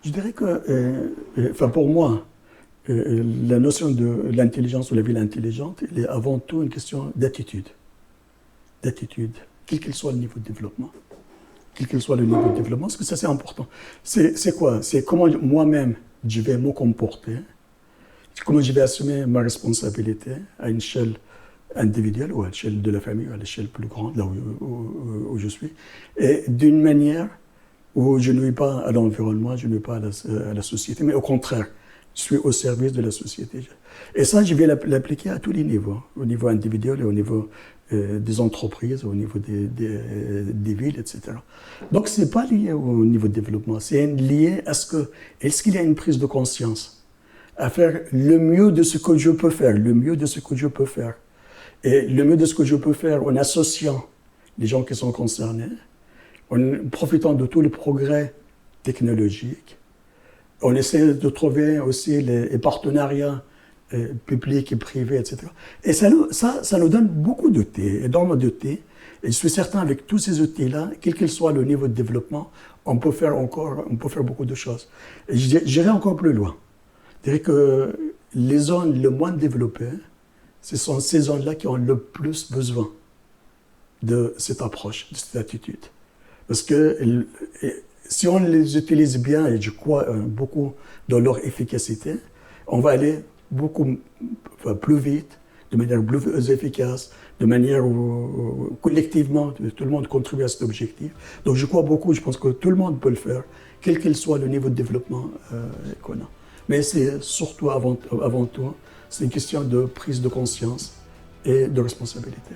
Je dirais que, enfin pour moi, la notion de l'intelligence ou la ville intelligente, elle est avant tout une question d'attitude. D'attitude, quel qu'il soit le niveau de développement. Quel qu'il soit le niveau de développement, parce que ça c'est important. C'est quoi? C'est comment moi-même je vais me comporter, comment je vais assumer ma responsabilité à une échelle individuelle ou à l'échelle de la famille ou à l'échelle plus grande, là où je suis, et d'une manière où je ne nuis pas à l'environnement, je ne nuis pas à la société, mais au contraire, je suis au service de la société. Et ça, je vais l'appliquer à tous les niveaux, au niveau individuel et au niveau des entreprises, au niveau des villes, etc. Donc, ce n'est pas lié au niveau de développement, c'est lié à est-ce qu'il y a une prise de conscience à faire le mieux de ce que je peux faire, le mieux de ce que je peux faire. Et le mieux de ce que je peux faire en associant les gens qui sont concernés, en profitant de tous les progrès technologiques, on essaie de trouver aussi les partenariats publics et privés, etc. Et ça nous donne beaucoup d'outils, énormément d'outils. Et je suis certain, avec tous ces outils-là, quel qu'il soit le niveau de développement, on peut faire beaucoup de choses. Et j'irai encore plus loin. Je dirais que les zones les moins développées, ce sont ces zones-là qui ont le plus besoin de cette approche, de cette attitude. Parce que si on les utilise bien, et je crois beaucoup dans leur efficacité, on va aller plus vite, de manière plus efficace, de manière où collectivement, tout le monde contribue à cet objectif. Donc je crois beaucoup, je pense que tout le monde peut le faire, quel qu'il soit le niveau de développement qu'on a. Mais c'est surtout, avant tout, c'est une question de prise de conscience et de responsabilité.